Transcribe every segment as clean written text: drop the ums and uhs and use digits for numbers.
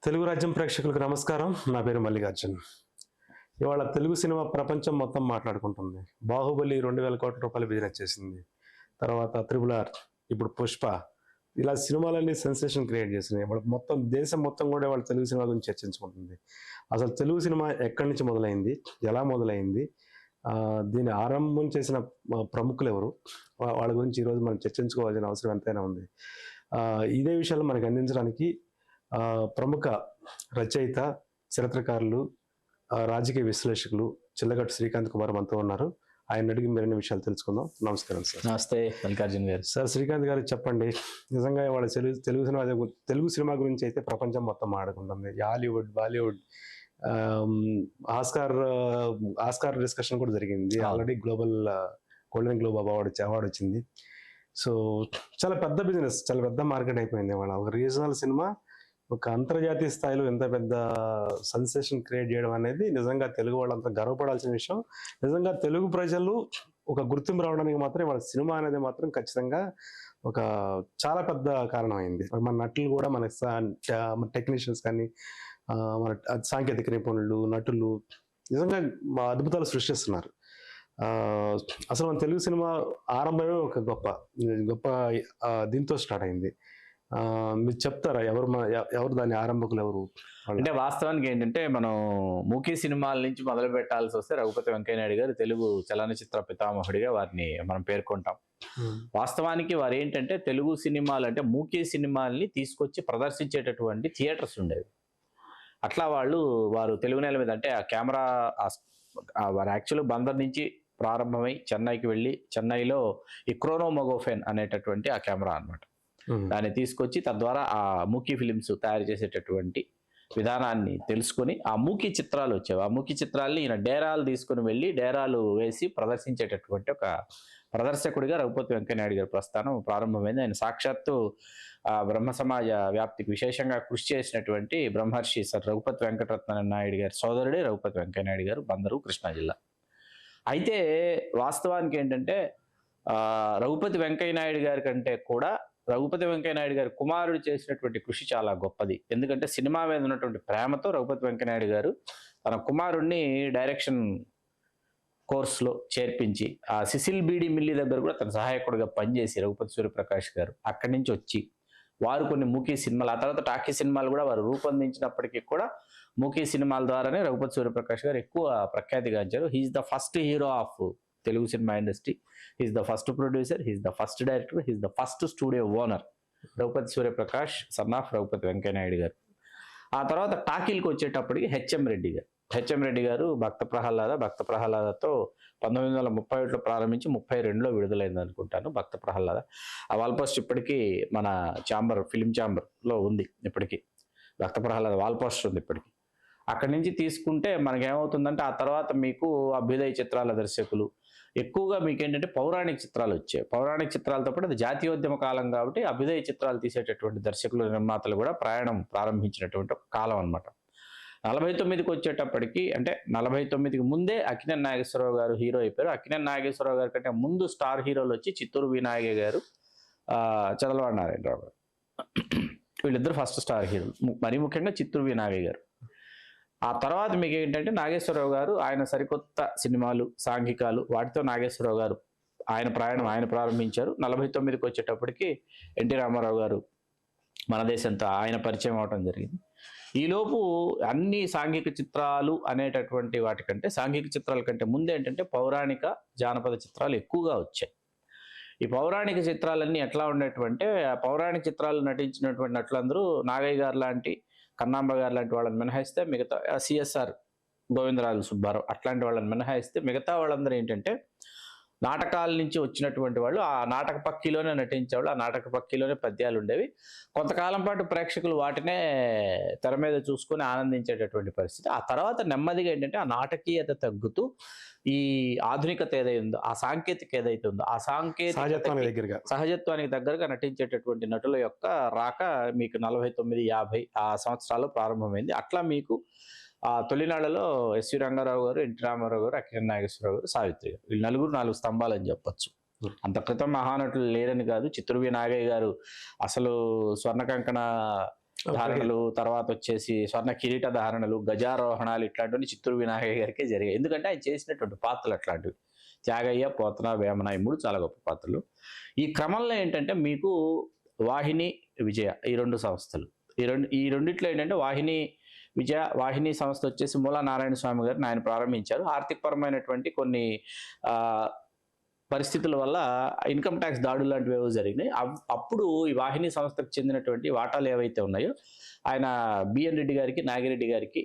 తెలుగు రాజ్యం ప్రేక్షకులకు నమస్కారం. నా పేరు మల్లికార్జున్. ఇవాళ తెలుగు సినిమా ప్రపంచం మొత్తం మాట్లాడుకుంటుంది. బాహుబలి 2000 కోట్ల రూపాయలు బిజినెస్ చేసింది. తర్వాత త్రిబుల్ ఆర్, ఇప్పుడు పుష్ప, ఇలా సినిమాలన్నీ సెన్సేషన్ క్రియేట్ చేసినాయి. ఇవాళ మొత్తం దేశం మొత్తం కూడా వాళ్ళ తెలుగు సినిమా గురించి చర్చించుకుంటుంది. అసలు తెలుగు సినిమా ఎక్కడి నుంచి మొదలైంది, ఎలా మొదలైంది, దీన్ని ఆరంభం చేసిన ప్రముఖులు ఎవరు, వాళ్ళ గురించి ఈరోజు మనం చర్చించుకోవాల్సిన అవసరం ఎంతైనా ఉంది. ఇదే విషయాలు మనకు అందించడానికి ప్రముఖ రచయిత, చరిత్రకారులు, రాజకీయ విశ్లేషకులు చిల్లగట్టు శ్రీకాంత్ కుమార్ మనతో ఉన్నారు. ఆయన అడిగి మరిన్ని విషయాలు తెలుసుకుందాం. నమస్కారం సార్. నమస్తే మల్లికార్జున్ గారు. సార్, శ్రీకాంత్ గారు చెప్పండి, నిజంగా వాళ్ళ తెలుగు సినిమా గురించి అయితే ప్రపంచం మొత్తం ఆడుకుంటుంది. హాలీవుడ్, బాలీవుడ్, ఆస్కార్ డిస్కషన్ కూడా జరిగింది. Already global golden globe award వచ్చింది. సో చాలా పెద్ద బిజినెస్, చాలా పెద్ద మార్కెట్ అయిపోయింది. వాళ్ళ ఒక రీజనల్ సినిమా ఒక అంతర్జాతీయ స్థాయిలో ఎంత పెద్ద సెన్సేషన్ క్రియేట్ చేయడం అనేది నిజంగా తెలుగు వాళ్ళంతా గర్వపడాల్సిన విషయం. నిజంగా తెలుగు ప్రజలు ఒక గుర్తింపు రావడానికి మాత్రం వాళ్ళ సినిమా అనేది మాత్రం ఖచ్చితంగా ఒక చాలా పెద్ద కారణమైంది. మన నటులు కూడా, మన టెక్నీషియన్స్ కానీ, మన సాంకేతిక నిపుణులు, నటులు నిజంగా అద్భుతాలు సృష్టిస్తున్నారు. అసలు మన తెలుగు సినిమా ఆరంభమే ఒక గొప్ప దీంతో స్టార్ట్ అయింది. మీరు చెప్తారా ఎవరు దాని ఆరంభకులు ఎవరు? అంటే వాస్తవానికి ఏంటంటే, మనం మూకీ సినిమాల నుంచి మొదలు పెట్టాల్సి వస్తే రఘుపతి వెంకయ్య నాయుడు గారు తెలుగు చలనచిత్ర పితామహుడిగా వారిని మనం పేర్కొంటాం. వాస్తవానికి వారు ఏంటంటే, తెలుగు సినిమాలు అంటే మూకీ సినిమాల్ని తీసుకొచ్చి ప్రదర్శించేటటువంటి థియేటర్స్ ఉండేవి. అట్లా వారు తెలుగు నేల మీద అంటే ఆ కెమెరా వారు యాక్చువల్ బందర్ నుంచి ప్రారంభమై చెన్నైకి వెళ్ళి, చెన్నైలో ఈ క్రోనోమోగోఫెన్ అనేటటువంటి ఆ కెమెరా అన్నమాట, దాన్ని తీసుకొచ్చి తద్వారా ఆ మూకీ ఫిలిమ్స్ తయారు చేసేటటువంటి విధానాన్ని తెలుసుకొని ఆ మూకీ చిత్రాలు వచ్చేవి. ఆ మూకీ చిత్రాల్ని ఈయన డేరాలు తీసుకుని వెళ్ళి డేరాలు వేసి ప్రదర్శించేటటువంటి ఒక ప్రదర్శకుడిగా రఘుపతి వెంకయ్య నాయుడు గారి ప్రస్థానం ప్రారంభమైంది. ఆయన సాక్షాత్తు బ్రహ్మ సమాజ వ్యాప్తికి విశేషంగా కృషి చేసినటువంటి బ్రహ్మర్షి సర్ రఘుపతి వెంకటరత్న నాయుడు గారి సోదరుడే రఘుపతి వెంకయ్య నాయుడు గారు, బందరు, కృష్ణా జిల్లా. అయితే వాస్తవానికి ఏంటంటే, రఘుపతి వెంకయ్య నాయుడు గారి కంటే కూడా రఘుపతి వెంకయ్య నాయుడు గారి కుమారుడు చేసినటువంటి కృషి చాలా గొప్పది. ఎందుకంటే సినిమా మీద ఉన్నటువంటి ప్రేమతో రఘుపతి వెంకయ్య నాయుడు గారు తన కుమారుడిని డైరెక్షన్ కోర్సులో చేర్పించి, ఆ సిసిల్ బీడి మిల్లి దగ్గర కూడా తన సహాయకుడిగా పనిచేసి రఘుపతి సూర్యప్రకాష్ గారు అక్కడి నుంచి వచ్చి వారు కొన్ని మూకీ సినిమాలు, ఆ తర్వాత టాకీ సినిమాలు కూడా వారు రూపొందించినప్పటికీ కూడా మూకీ సినిమాల ద్వారానే రఘుపతి సూర్యప్రకాష్ గారు ఎక్కువ ప్రఖ్యాతిగాంచారు. He's the first hero of Telugu cinema industry. He's the first producer, he's the first director, he's the first studio owner. Raghupathi Suryaprakash son of Raghupathi Venkaiah Naidu గారు. ఆ తర్వాత టాకీలకు వచ్చేటప్పటికి హెచ్ఎం రెడ్డి గారు భక్త ప్రహ్లాదతో 1931లో ప్రారంభించి 32లో విడుదలైంది అనుకుంటాను భక్త ప్రహ్లాద. వాల్పోస్ట్ ఇప్పటికీ మన ఫిలిం ఛాంబర్లో ఉంది. ఇప్పటికీ భక్త ప్రహ్లాద వాల్పోస్టర్ ఉంది ఇప్పటికీ. అక్కడి నుంచి తీసుకుంటే మనకేమవుతుందంటే, ఆ తర్వాత మీకు అభ్యుదయ చిత్రాల దర్శకులు ఎక్కువగా మీకేంటంటే పౌరాణిక చిత్రాలు వచ్చాయి. పౌరాణిక చిత్రాలతో పాటు అది జాతీయోద్యమ కాలం కాబట్టి అభ్యుదయ చిత్రాలు తీసేటటువంటి దర్శకులు, నిర్మాతలు కూడా ప్రయాణం ప్రారంభించినటువంటి ఒక కాలం అనమాట. 49కి వచ్చేటప్పటికి, అంటే 49కి ముందే అక్కినేని నాగేశ్వరరావు గారు హీరో అయిపోయారు. అక్కినేని నాగేశ్వరరావు గారి కంటే ముందు స్టార్ హీరోలు వచ్చి చిత్తూరు వినాయక గారు, చదలవాడ నారాయణరావు గారు, వీళ్ళిద్దరు ఫస్ట్ స్టార్ హీరోలు. మరీ ముఖ్యంగా చిత్తూరు వినాయక గారు. ఆ తర్వాత మీకు ఏంటంటే నాగేశ్వరరావు గారు ఆయన సరికొత్త సినిమాలు, సాంఘికాలు, వాటితో నాగేశ్వరరావు గారు ఆయన ప్రయాణం ఆయన ప్రారంభించారు. 49కి వచ్చేటప్పటికి ఎన్టీ రామారావు గారు మన దేశంతో ఆయన పరిచయం అవడం జరిగింది. ఈలోపు అన్ని సాంఘిక చిత్రాలు అనేటటువంటి వాటికంటే, సాంఘిక చిత్రాల కంటే ముందు ఏంటంటే పౌరాణిక, జానపద చిత్రాలు ఎక్కువగా వచ్చాయి. ఈ పౌరాణిక చిత్రాలన్నీ ఎట్లా ఉండేటువంటి, పౌరాణిక చిత్రాలు నటించినటువంటి నటులందరూ నాగయ్య గారు లాంటి, కన్నాంబ గారు లాంటి వాళ్ళని మినహాయిస్తే, మిగతా సిఎస్ఆర్, గోవిందరాజు సుబ్బారావు అట్లాంటి వాళ్ళని మినహాయిస్తే మిగతా వాళ్ళందరూ ఏంటంటే నాటకాల నుంచి వచ్చినటువంటి వాళ్ళు. ఆ నాటక పక్కీలోనే నటించేవాళ్ళు, ఆ నాటక పక్కీలోనే పద్యాలు ఉండేవి. కొంతకాలం పాటు ప్రేక్షకులు వాటినే తెర మీద చూసుకొని ఆనందించేటటువంటి పరిస్థితి. ఆ తర్వాత నెమ్మదిగా ఏంటంటే ఆ నాటకీయత తగ్గుతూ ఈ ఆధునికత ఏదైందో, ఆ సాంకేతిక ఏదైతే ఉందో, ఆ సహజత్వానికి దగ్గరగా నటించేటటువంటి నటుల యొక్క రాక మీకు 49, 50 ఆ సంవత్సరాల్లో ప్రారంభమైంది. అట్లా మీకు ఆ తొలినాళ్లలో ఎస్వి రంగారావు గారు, ఎన్టీ రామారావు గారు, అక్కినేని నాగేశ్వరరావు గారు, సావిత్రి గారు, వీళ్ళు నలుగురు 4 స్తంభాలని చెప్పొచ్చు. అంత క్రితం మహానటులు లేరని కాదు. చిత్తూరు నాగయ్య గారు అసలు స్వర్ణ కంకణ ధారణలు, తర్వాత వచ్చేసి స్వర్ణ కిరీట ధారణలు, గజారోహణాలు ఇట్లాంటివన్నీ చిత్తూరు వినాయక గారికే జరిగాయి. ఎందుకంటే ఆయన చేసినటువంటి పాత్రలు అట్లాంటివి. త్యాగయ్య, పోతన, వేమన ఈ 3 చాలా గొప్ప పాత్రలు. ఈ క్రమంలో ఏంటంటే మీకు వాహిని, విజయ ఈ 2 సంస్థలు, ఈ రెండిట్లో ఏంటంటే వాహిని సంస్థ వచ్చేసి మూలా నారాయణ స్వామి గారిని ఆయన ప్రారంభించారు. ఆర్థికపరమైనటువంటి కొన్ని పరిస్థితుల వల్ల ఇన్కమ్ ట్యాక్స్ దాడులు లాంటివి ఏవో జరిగినాయి. అప్పుడు ఈ వాహిని సంస్థకు చెందినటువంటి వాటాలు ఏవైతే ఉన్నాయో ఆయన బిఎన్ రెడ్డి గారికి, నాగిరెడ్డి గారికి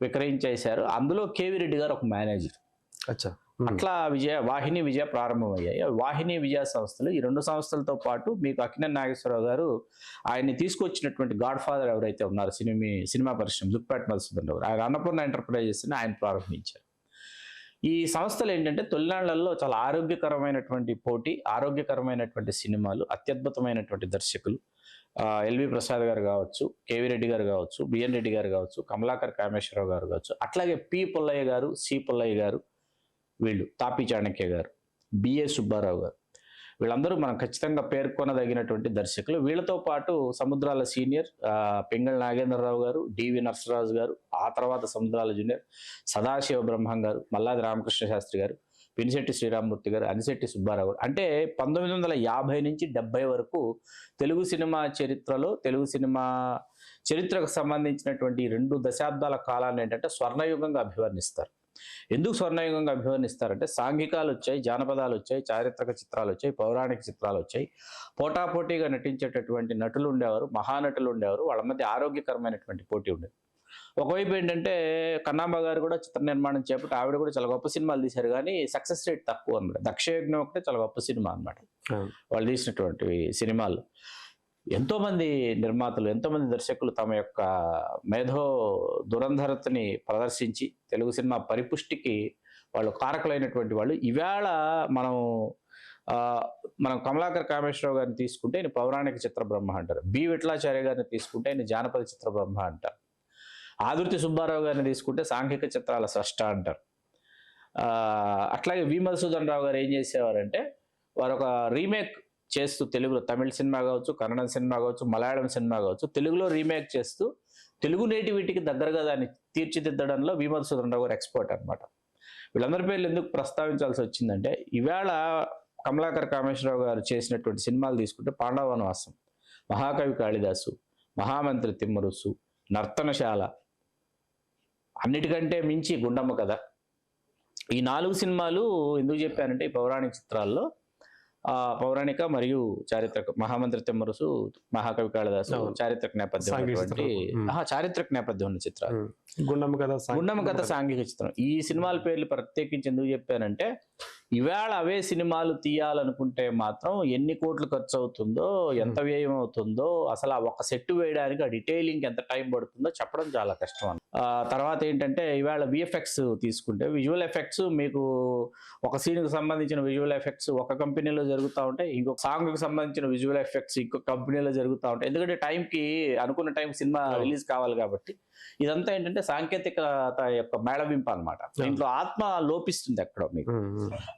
విక్రయించేశారు. అందులో కేవీ రెడ్డి గారు ఒక మేనేజర్. అచ్చా. అట్లా వాహిని విజయ ప్రారంభమయ్యాయి. వాహిని విజయ సంస్థలు, ఈ 2 సంస్థలతో పాటు మీకు అక్కినేని నాగేశ్వరరావు గారు ఆయన్ని తీసుకొచ్చినటువంటి గాడ్ ఫాదర్ ఎవరైతే ఉన్నారు సినిమా పరిశ్రమ, దుక్పేట మధుసూదన్ రావు, ఆయన అన్నపూర్ణ ఎంటర్ప్రైజెస్ ని ఆయన ప్రారంభించారు. ఈ సంస్థలు ఏంటంటే తొలినాళ్లలో చాలా ఆరోగ్యకరమైనటువంటి పోటీ, ఆరోగ్యకరమైనటువంటి సినిమాలు, అత్యద్భుతమైనటువంటి దర్శకులు ఎల్వి ప్రసాద్ గారు కావచ్చు, కేవీ రెడ్డి గారు కావచ్చు, బిఎన్ రెడ్డి గారు కావచ్చు, కమలాకర్ కామేశ్వరరావు గారు కావచ్చు, అట్లాగే పి పుల్లయ్య గారు, సి పుల్లయ్య గారు, వీళ్ళు తాపి చాణక్య గారు, బిఏ సుబ్బారావు గారు, వీళ్ళందరూ మనం ఖచ్చితంగా పేర్కొనదగినటువంటి దర్శకులు. వీళ్ళతో పాటు సముద్రాల సీనియర్ పింగళ నాగేంద్రరావు గారు, డివి నరసరాజు గారు, ఆ తర్వాత సముద్రాల జూనియర్ సదాశివ బ్రహ్మం గారు, మల్లాది రామకృష్ణ శాస్త్రి గారు, పినిశెట్టి శ్రీరామమూర్తి గారు, అనిశెట్టి సుబ్బారావు గారు. అంటే 1950 నుంచి 70 వరకు తెలుగు సినిమా చరిత్రలో, తెలుగు సినిమా చరిత్రకు సంబంధించినటువంటి 2 దశాబ్దాల కాలాన్ని ఏంటంటే స్వర్ణయుగంగా అభివర్ణిస్తారు. ఎందుకు స్వర్ణయుగంగా అభివర్ణిస్తారంటే సాంఘికాలు వచ్చాయి, జానపదాలు వచ్చాయి, చారిత్రక చిత్రాలు వచ్చాయి, పౌరాణిక చిత్రాలు వచ్చాయి, పోటాపోటీగా నటించేటటువంటి నటులు ఉండేవారు, మహానటులు ఉండేవారు, వాళ్ళ మధ్య ఆరోగ్యకరమైనటువంటి పోటీ ఉండేది. ఒకవైపు ఏంటంటే కన్నాంబ గారు కూడా చిత్ర నిర్మాణం చేపట్టి ఆవిడ కూడా చాలా గొప్ప సినిమాలు తీశారు, కానీ సక్సెస్ రేట్ తక్కువ అనమాట. దక్షయజ్ఞం ఒకటే చాలా గొప్ప సినిమా అనమాట వాళ్ళు తీసినటువంటి సినిమాలు. ఎంతోమంది నిర్మాతలు, ఎంతోమంది దర్శకులు తమ యొక్క మేధో దురంధరతని ప్రదర్శించి తెలుగు సినిమా పరిపుష్టికి వాళ్ళు కారకులైనటువంటి వాళ్ళు. ఈవేళ మనం కమలాకర్ కామేశ్వరరావు గారిని తీసుకుంటే ఆయన పౌరాణిక చిత్ర బ్రహ్మ అంటారు, బి విఠలాచార్య గారిని తీసుకుంటే ఆయన జానపద చిత్ర బ్రహ్మ అంటారు, ఆదుర్తి సుబ్బారావు గారిని తీసుకుంటే సాంఘిక చిత్రాల స్రష్ట అంటారు. అట్లాగే వి మధుసూదన్ రావు గారు ఏం చేసేవారంటే వారు ఒక రీమేక్ చేస్తూ తెలుగులో తమిళ సినిమా కావచ్చు, కన్నడ సినిమా కావచ్చు, మలయాళం సినిమా కావచ్చు, తెలుగులో రీమేక్ చేస్తూ తెలుగు నేటివిటీకి దగ్గరగా దాన్ని తీర్చిదిద్దడంలో వి మధుసూదన్ రావు గారు ఎక్స్పర్ట్ అనమాట. వీళ్ళందరి పేర్లు ఎందుకు ప్రస్తావించాల్సి వచ్చిందంటే ఈవేళ కమలాకర్ కామేశ్వరరావు గారు చేసినటువంటి సినిమాలు తీసుకుంటే పాండవనవాసం, మహాకవి కాళిదాసు, మహామంత్రి తిమ్మరుసు, నర్తనశాల, అన్నిటికంటే మించి గుండమ్మ కథ, ఈ 4 సినిమాలు ఎందుకు చెప్పానంటే ఈ పౌరాణిక చిత్రాల్లో పౌరాణిక మరియు చారిత్రక, మహామంత్రి తిమ్మరుసు, మహాకవి కాళిదాసు చారిత్రక నేపథ్యం చారిత్రక నేపథ్యం ఉన్న చిత్రాలు. గుండమ్మ కథ సాంఘిక చిత్రం. ఈ సినిమాల పేర్లు ప్రత్యేకించి ఎందుకు చెప్పానంటే ఈవేళ అవే సినిమాలు తీయాలనుకుంటే మాత్రం ఎన్ని కోట్లు ఖర్చు అవుతుందో, ఎంత వ్యయం అవుతుందో, అసలు ఆ ఒక సెట్ వేయడానికి ఆ డీటెయిలింగ్ ఎంత టైం పడుతుందో చెప్పడం చాలా కష్టం. తర్వాత ఏంటంటే ఈవేళ విఎఫ్ఎక్స్ తీసుకుంటే విజువల్ ఎఫెక్ట్స్, మీకు ఒక సీన్కి సంబంధించిన విజువల్ ఎఫెక్ట్స్ ఒక కంపెనీలో జరుగుతూ ఉంటాయి, ఇంకొక సాంగ్కి సంబంధించిన విజువల్ ఎఫెక్ట్స్ ఇంకొక కంపెనీలో జరుగుతూ ఉంటాయి. ఎందుకంటే టైంకి అనుకున్న టైం సినిమా రిలీజ్ కావాలి కాబట్టి. ఇదంతా ఏంటంటే సాంకేతికత యొక్క మేళవింపు అనమాట. దీంట్లో ఆత్మ లోపిస్తుంది ఎక్కడో. మీకు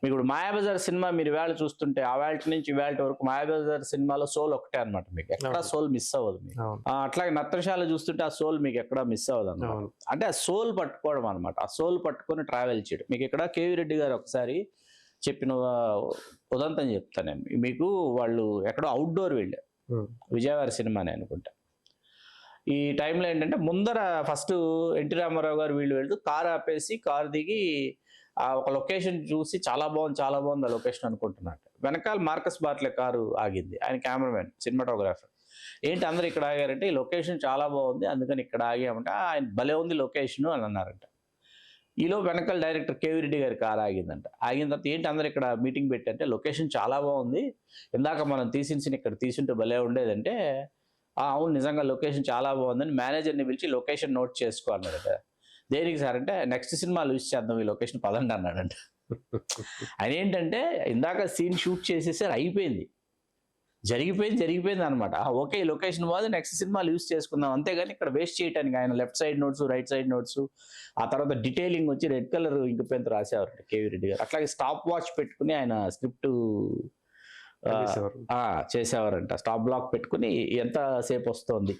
ఇప్పుడు మాయాబజార్ సినిమా మీరు ఇవాళ చూస్తుంటే ఆ వేళ నుంచి ఇవాళ వరకు మాయాబజార్ సినిమాలో సోల్ ఒకటే అనమాట, మీకు ఎక్కడ సోల్ మిస్ అవ్వదు. మీకు అట్లాగే నర్తనశాల చూస్తుంటే ఆ సోల్ మీకు ఎక్కడ మిస్ అవ్వదు అనమాట. అంటే ఆ సోల్ పట్టుకోవడం అనమాట, ఆ సోల్ పట్టుకొని ట్రావెల్ చేయడం. మీకు ఇక్కడ కేవీ రెడ్డి గారు ఒకసారి చెప్పిన ఉదంతం చెప్తాను నేను మీకు. వాళ్ళు ఎక్కడో అవుట్డోర్ వెళ్ళారు, విజయవాడ సినిమానే అనుకుంటా. ఈ టైంలో ఏంటంటే ముందర ఫస్ట్ ఎన్టీ రామారావు గారు వీళ్ళు వెళ్తూ కారు ఆపేసి కారు దిగి ఒక లొకేషన్ చూసి చాలా బాగుంది ఆ లొకేషన్ అనుకుంటున్నట్టు. వెనకాల మార్కస్ బాట్లే కారు ఆగింది, ఆయన కెమెరామెన్, సినిమాటోగ్రాఫర్. ఏంటి అందరు ఇక్కడ ఆగారంటే ఈ లొకేషన్ చాలా బాగుంది అందుకని ఇక్కడ ఆగామంటే ఆయన భలే ఉంది లొకేషన్ అని అన్నారంట. ఈలో వెనకాల డైరెక్టర్ కేవీ రెడ్డి గారి కారు ఆగిందంట. ఆగిన తర్వాత ఏంటి అందరు ఇక్కడ మీటింగ్ పెట్టంటే లొకేషన్ చాలా బాగుంది, ఇందాక మనం తీసిన ఇక్కడ తీసుంటే భలే ఉండేదంటే అవును నిజంగా లొకేషన్ చాలా బాగుందని మేనేజర్ని పిలిచి లొకేషన్ నోట్ చేసుకో అన్నాడట. దేనికి సార్ అంటే నెక్స్ట్ సినిమాలు యూజ్ చేద్దాం ఈ లొకేషన్ పదండి అన్నాడంట. ఆయన ఏంటంటే ఇందాక సీన్ షూట్ చేసేసారు, అయిపోయింది, జరిగిపోయింది అనమాట. ఓకే ఈ లొకేషన్ బాగుంది, నెక్స్ట్ సినిమాలు యూజ్ చేసుకుందాం, అంతేగాని ఇక్కడ వేస్ట్ చేయడానికి ఆయన left side notes, right side notes, ఆ తర్వాత డీటెయిలింగ్ వచ్చి రెడ్ కలర్ ఇంక పెంత రాసేవారు కేవీ రెడ్డి గారు. అట్లాగే స్టాప్ వాచ్ పెట్టుకుని ఆయన స్క్రిప్ట్ చేసేవారంట. స్టాప్ బ్లాక్ పెట్టుకుని ఎంత సేపు వస్తుంది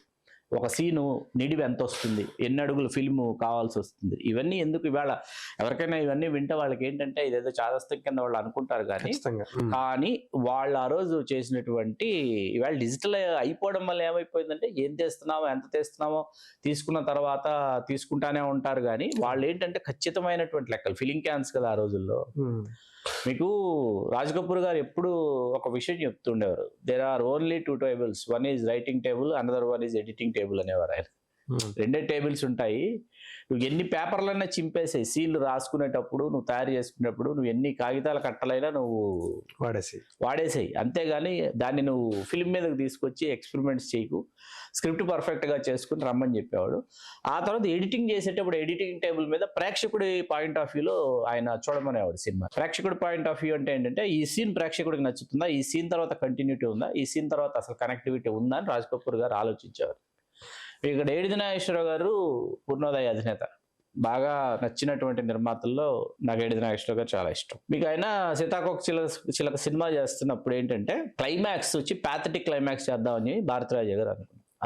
ఒక సీను నిడివి ఎంత వస్తుంది, ఎన్ని అడుగులు ఫిల్మ్ కావాల్సి వస్తుంది, ఇవన్నీ ఎందుకు ఇవాళ ఎవరికైనా ఇవన్నీ వింటే వాళ్ళకి ఏంటంటే ఇదేదో చాదస్తం కింద వాళ్ళు అనుకుంటారు కానీ ఖచ్చితంగా కానీ వాళ్ళు ఆ రోజు చేసినటువంటి ఇవాళ డిజిటల్ అయిపోవడం వల్ల ఏమైపోయిందంటే ఏం తెస్తున్నామో ఎంత తెస్తున్నామో తీసుకున్న తర్వాత తీసుకుంటానే ఉంటారు కానీ వాళ్ళు ఏంటంటే ఖచ్చితమైనటువంటి లెక్కలు ఫిలింగ్ క్యాన్స్ కదా ఆ రోజుల్లో. మీకు రాజ్ కపూర్ గారు ఎప్పుడు ఒక విషయం చెప్తుండేవారు, there are only 2 tables, one is writing table, another one is editing table అనేవారు ఆయన. 2 టేబుల్స్ ఉంటాయి, నువ్వు ఎన్ని పేపర్లైనా చింపేసాయి, సీన్లు రాసుకునేటప్పుడు నువ్వు తయారు చేసుకునేటప్పుడు నువ్వు ఎన్ని కాగితాల కట్టలైనా నువ్వు వాడేసాయి, అంతేగాని దాన్ని నువ్వు ఫిల్మ్ మీదకి తీసుకొచ్చి ఎక్స్పెరిమెంట్స్ చేయకు, స్క్రిప్ట్ పర్ఫెక్ట్గా చేసుకుని రమ్మని చెప్పేవాడు. ఆ తర్వాత ఎడిటింగ్ చేసేటప్పుడు ఎడిటింగ్ టేబుల్ మీద ప్రేక్షకుడి పాయింట్ ఆఫ్ వ్యూలో ఆయన చూడమనేవాడు సినిమా. ప్రేక్షకుడి పాయింట్ ఆఫ్ వ్యూ అంటే ఏంటంటే ఈ సీన్ ప్రేక్షకుడికి నచ్చుతుందా, ఈ సీన్ తర్వాత కంటిన్యూటీ ఉందా, ఈ సీన్ తర్వాత అసలు కనెక్టివిటీ ఉందా అని రాజ్ కపూర్ గారు ఆలోచించేవారు. ఇక్కడ ఏడిది నాగేశ్వరరావు గారు పూర్ణోదయ అధినేత, బాగా నచ్చినటువంటి నిర్మాతల్లో నాకు ఏడిది నాగేశ్వరరావు గారు చాలా ఇష్టం. మీకు ఆయన సీతాకోక చిలక సినిమా చేస్తున్నప్పుడు ఏంటంటే క్లైమాక్స్ వచ్చి ప్యాథటిక్ క్లైమాక్స్ చేద్దామని భారతరాజు గారు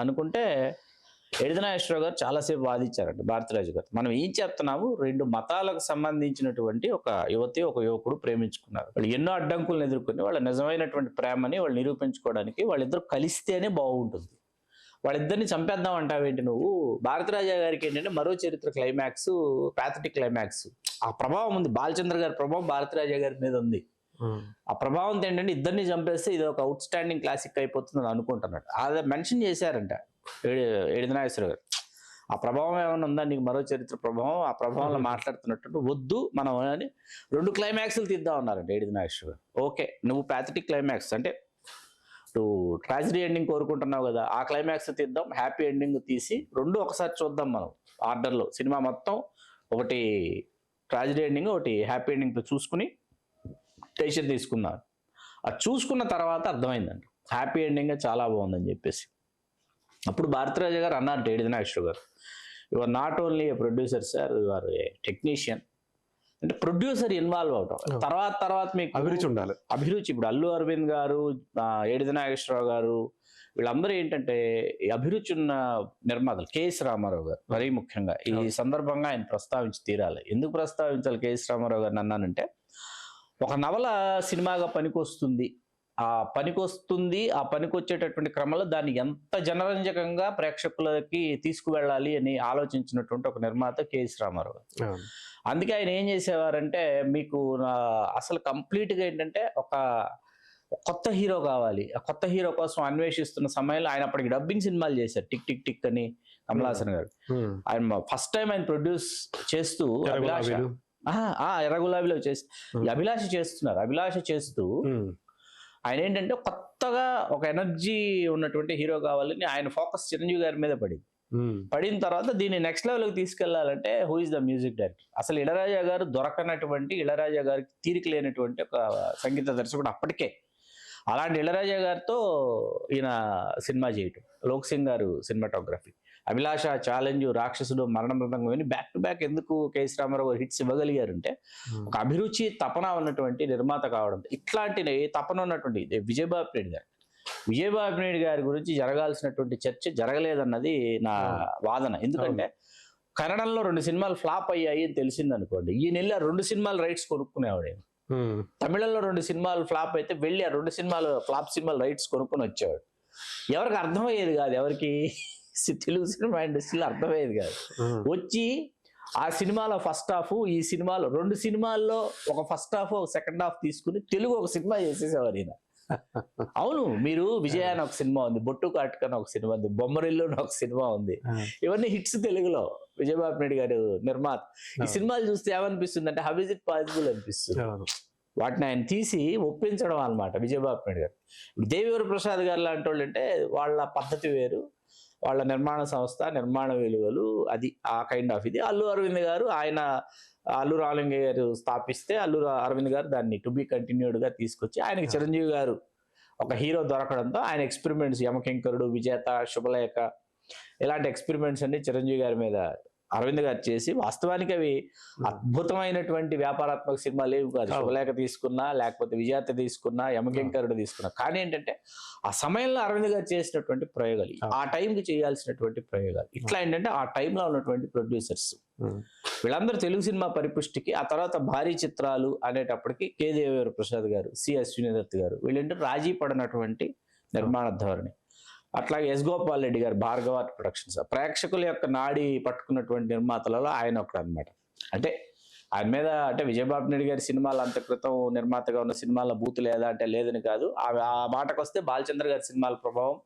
అనుకుంటే ఏడిది నాగేశ్వరరావు గారు చాలాసేపు వాదించారంట భారతరాజు గారు. మనం ఏం చెప్తున్నాము, 2 మతాలకు సంబంధించినటువంటి ఒక యువతి ఒక యువకుడు ప్రేమించుకున్నారు, వాళ్ళు ఎన్నో అడ్డంకులను ఎదుర్కొని వాళ్ళ నిజమైనటువంటి ప్రేమని వాళ్ళు నిరూపించుకోవడానికి వాళ్ళిద్దరు కలిస్తేనే బాగుంటుంది, వాళ్ళిద్దరిని చంపేద్దాం అంటావేంటి నువ్వు. భారతరాజా గారికి ఏంటంటే మరో చరిత్ర క్లైమాక్స్ ప్యాథటిక్ క్లైమాక్స్, ఆ ప్రభావం ఉంది, బాలచంద్ర గారి ప్రభావం భారతరాజా గారి మీద ఉంది. ఆ ప్రభావంతో ఏంటంటే ఇద్దరిని చంపేస్తే ఇది ఒక అవుట్ స్టాండింగ్ క్లాసిక్ అయిపోతుంది అని అనుకుంటున్నాడు. అది మెన్షన్ చేశారంట ఏడిది నాగేశ్వరరావు గారు. ఆ ప్రభావం ఏమైనా ఉందా నీకు, మరో చరిత్ర ప్రభావం, ఆ ప్రభావంలో మాట్లాడుతున్నట్టు వద్దు మనం అని 2 క్లైమాక్స్లు తీద్దాం అన్నారంట ఏడిది నాగేశ్వరరావు గారు. ఓకే, నువ్వు ప్యాథటిక్ క్లైమాక్స్ అంటే నువ్వు ట్రాజడీ ఎండింగ్ కోరుకుంటున్నావు కదా, ఆ క్లైమాక్స్ తీద్దాం, హ్యాపీ ఎండింగ్ తీసి 2 ఒకసారి చూద్దాం మనం ఆర్డర్లో. సినిమా మొత్తం ఒకటి ట్రాజడీ ఎండింగ్ ఒకటి హ్యాపీ ఎండింగ్తో చూసుకుని డెసిషన్ తీసుకున్నారు. అది చూసుకున్న తర్వాత అర్థమైందండి హ్యాపీ ఎండింగ్ చాలా బాగుందని చెప్పేసి. అప్పుడు భారతరాజు గారు అన్నారు ఏడిది నాగేశ్వరరావు గారు, you are not only a producer sir, you are a technician. అంటే ప్రొడ్యూసర్ ఇన్వాల్వ్ అవటం, తర్వాత మీకు అభిరుచి ఉండాలి. అభిరుచి ఇప్పుడు అల్లు అరవింద్ గారు, ఏడిది నాగేశ్వరరావు గారు వీళ్ళందరూ ఏంటంటే అభిరుచి ఉన్న నిర్మాతలు. కేఎస్ రామారావు గారు మరీ ముఖ్యంగా ఈ సందర్భంగా ఆయన ప్రస్తావించి తీరాలి. ఎందుకు ప్రస్తావించాలి కేఎస్ రామారావు గారిని అన్నానంటే, ఒక నవల సినిమాగా పనికొస్తుంది, ఆ పనికొచ్చేటటువంటి క్రమంలో దాన్ని ఎంత జనరంజకంగా ప్రేక్షకులకి తీసుకువెళ్ళాలి అని ఆలోచించినటువంటి ఒక నిర్మాత కేఎస్ రామారావు గారు. అందుకే ఆయన ఏం చేసేవారంటే, మీకు అసలు కంప్లీట్గా ఏంటంటే ఒక కొత్త హీరో కావాలి, ఆ కొత్త హీరో కోసం అన్వేషిస్తున్న సమయంలో ఆయన అప్పటికి డబ్బింగ్ సినిమాలు చేశారు, టిక్ టిక్ టిక్ అని కమలాసన్ గారు. ఆయన ఫస్ట్ టైం ఆయన ప్రొడ్యూస్ చేస్తూ ఎర్రగులాబీలో అభిలాష చేస్తున్నారు. అభిలాష చేస్తూ ఆయన ఏంటంటే కొత్తగా ఒక ఎనర్జీ ఉన్నటువంటి హీరో కావాలని ఆయన ఫోకస్ చిరంజీవి గారి మీద పడిన తర్వాత దీన్ని నెక్స్ట్ లెవెల్కి తీసుకెళ్లాలంటే who is the music director. అసలు ఇళరాజా గారు దొరకనటువంటి, ఇళరాజా గారికి తీరిక లేనటువంటి ఒక సంగీత దర్శకుడు అప్పటికే. అలాంటి ఇళరాజా గారితో ఈయన సినిమా చేయటం, లోక్ సింగ్ గారు సినిమాటోగ్రఫీ, అభిలాష, ఛాలెంజ్, రాక్షసుడు, మరణ మృదంగం అని బ్యాక్ టు బ్యాక్ ఎందుకు కేఎస్ రామారావు హిట్స్ ఇవ్వగలిగారంటే ఒక అభిరుచి తపన ఉన్నటువంటి నిర్మాత కావడం. ఇట్లాంటి తపన ఉన్నటువంటి విజయబాబు నాయుడు గారి గురించి జరగాల్సినటువంటి చర్చ జరగలేదన్నది నా వాదన. ఎందుకంటే కన్నడంలో 2 సినిమాలు ఫ్లాప్ అయ్యాయి అని తెలిసింది అనుకోండి, ఈ నెల 2 సినిమాలు రైట్స్ కొనుక్కునేవాడు. తమిళంలో 2 సినిమాలు ఫ్లాప్ అయితే వెళ్ళి ఆ 2 సినిమాలు ఫ్లాప్ సినిమాలు రైట్స్ కొనుక్కొని వచ్చేవాడు. ఎవరికి అర్థమయ్యేది కాదు, ఎవరికి తెలుగు సినిమా ఇండస్ట్రీలో అర్థమయ్యేది కాదు. వచ్చి ఆ సినిమాలో ఫస్ట్ హాఫ్, ఈ సినిమాలో 2 సినిమాల్లో ఒక ఫస్ట్ హాఫ్ ఒక సెకండ్ హాఫ్ తీసుకుని తెలుగు ఒక సినిమా చేసేసేవారు ఈయన. అవును, మీరు విజయ అని ఒక సినిమా ఉంది, బొట్టు కాటుక అని ఒక సినిమా ఉంది, బొమ్మరిల్లు అని ఒక సినిమా ఉంది, ఇవన్నీ హిట్స్ తెలుగులో. విజయబాబు నాయుడు గారు నిర్మాత. ఈ సినిమాలు చూస్తే ఏమనిపిస్తుంది అంటే, హౌ ఇస్ ఇట్ పాసిబుల్ అనిపిస్తుంది. వాటిని ఆయన తీసి ఒప్పించడం అన్నమాట విజయబాబు నాయుడు గారు. దేవివర ప్రసాద్ గారు లాంటి వాళ్ళు అంటే వాళ్ళ పద్ధతి వేరు, వాళ్ళ నిర్మాణ సంస్థ, నిర్మాణ విలువలు, అది ఆ కైండ్ ఆఫ్ ఇది. అల్లు అరవింద్ గారు, ఆయన అల్లు రామలింగయ్య గారు స్థాపిస్తే అల్లు అరవింద్ గారు దాన్ని టు బి కంటిన్యూడ్గా తీసుకొచ్చి, ఆయనకి చిరంజీవి గారు ఒక హీరో దొరకడంతో ఆయన ఎక్స్పెరిమెంట్స్, యమకింకరుడు, విజేత, శుభలేఖ ఇలాంటి ఎక్స్పెరిమెంట్స్ అన్ని చిరంజీవి గారి మీద అరవింద్ గారు చేసి వాస్తవానికి అవి అద్భుతమైనటువంటి వ్యాపారాత్మక సినిమాలు ఏవి కాదు. శుభలేఖ తీసుకున్నా, లేకపోతే విజేత తీసుకున్నా, యమకింకరుడు తీసుకున్నా. కానీ ఏంటంటే ఆ సమయంలో అరవింద్ గారు చేసినటువంటి ప్రయోగాలు, ఆ టైంకి చేయాల్సినటువంటి ప్రయోగాలు, ఇట్లా ఏంటంటే ఆ టైంలో ఉన్నటువంటి ప్రొడ్యూసర్స్ వీళ్ళందరూ తెలుగు సినిమా పరిపుష్టికి, ఆ తర్వాత భారీ చిత్రాలు అనేటప్పటికి కె దేవేంద్ర ప్రసాద్ గారు, సి అశ్విని దత్ గారు వీళ్ళంటే రాజీ పడినటువంటి నిర్మాణ ధోరణి. అట్లాగే ఎస్ గోపాల్ రెడ్డి గారు, భార్గవ ప్రొడక్షన్స్, ప్రేక్షకుల యొక్క నాడి పట్టుకున్నటువంటి నిర్మాతలలో ఆయన ఒకడు అనమాట. అంటే ఆయన మీద అంటే విజయబాబు నాయుడు గారి సినిమాలు అంత క్రితం నిర్మాతగా ఉన్న సినిమాల బూతు లేదా అంటే లేదని కాదు, ఆ మాటకు వస్తే బాలచంద్ర గారి సినిమాల ప్రభావం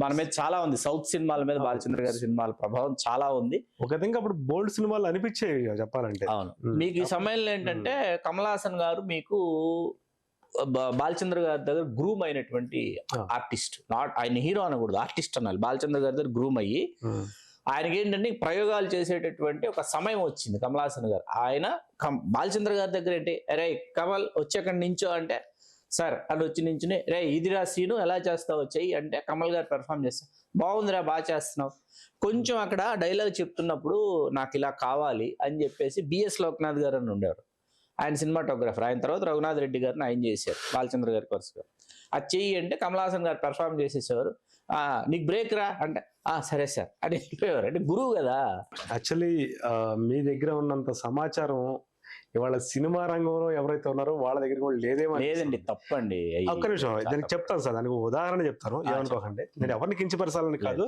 మన మీద చాలా ఉంది. సౌత్ సినిమాల మీద బాలచంద్ర గారి సినిమాల ప్రభావం చాలా ఉంది. ఒక విధంగా అప్పుడు బోల్డ్ సినిమాలు అనిపించేవి చెప్పాలంటే. అవును. మీకు ఈ సమయంలో ఏంటంటే కమల్ హాసన్ గారు మీకు బాలచంద్ర గారి దగ్గర గ్రూమ్ అయినటువంటి ఆర్టిస్ట్, నాట్ ఆయన హీరో అనకూడదు, ఆర్టిస్ట్ అనాలి. బాలచంద్ర గారి దగ్గర గ్రూమ్ అయ్యి ఆయనకి ఏంటంటే ప్రయోగాలు చేసేటటువంటి ఒక సమయం వచ్చింది కమల్ హాసన్ గారు. ఆయన బాలచంద్ర గారి దగ్గర ఏంటి, రే కమల్ వచ్చి అక్కడ నించో అంటే, సార్ అని వచ్చి నించుని, రే ఇదిరా సీను ఎలా చేస్తావు చెయ్యి అంటే కమల్ గారు పెర్ఫామ్ చేస్తాం, బాగుందిరా బాగా చేస్తున్నావు. కొంచెం అక్కడ డైలాగ్ చెప్తున్నప్పుడు నాకు ఇలా కావాలి అని చెప్పేసి బిఎస్ లోక్నాథ్ గారు అని ఉండేవారు, ఆయన సినిమాటోగ్రాఫర్. ఆయన తర్వాత రఘునాథ్ రెడ్డి గారిని ఆయన చేశారు బాలచంద్ర గారి వరుసగా. అది చెయ్యి అంటే కమల్ హాసన్ గారు పెర్ఫామ్ చేసేసేవారు. నీకు బ్రేక్ రా అంటే సరే సార్ అని వెళ్ళిపోయేవారు. అంటే గురువు కదా. యాక్చువల్లీ మీ దగ్గర ఉన్నంత సమాచారం ఇవాళ సినిమా రంగంలో ఎవరైతే ఉన్నారో వాళ్ళ దగ్గర కూడా లేదేమో. లేదండి, తప్పండి. ఒక్క నిమిషం దానికి చెప్తాను సార్, దానికి ఉదాహరణ చెప్తాను, ఏమనుకోకండి. నేను ఎవరిని కించపరచాలని కాదు,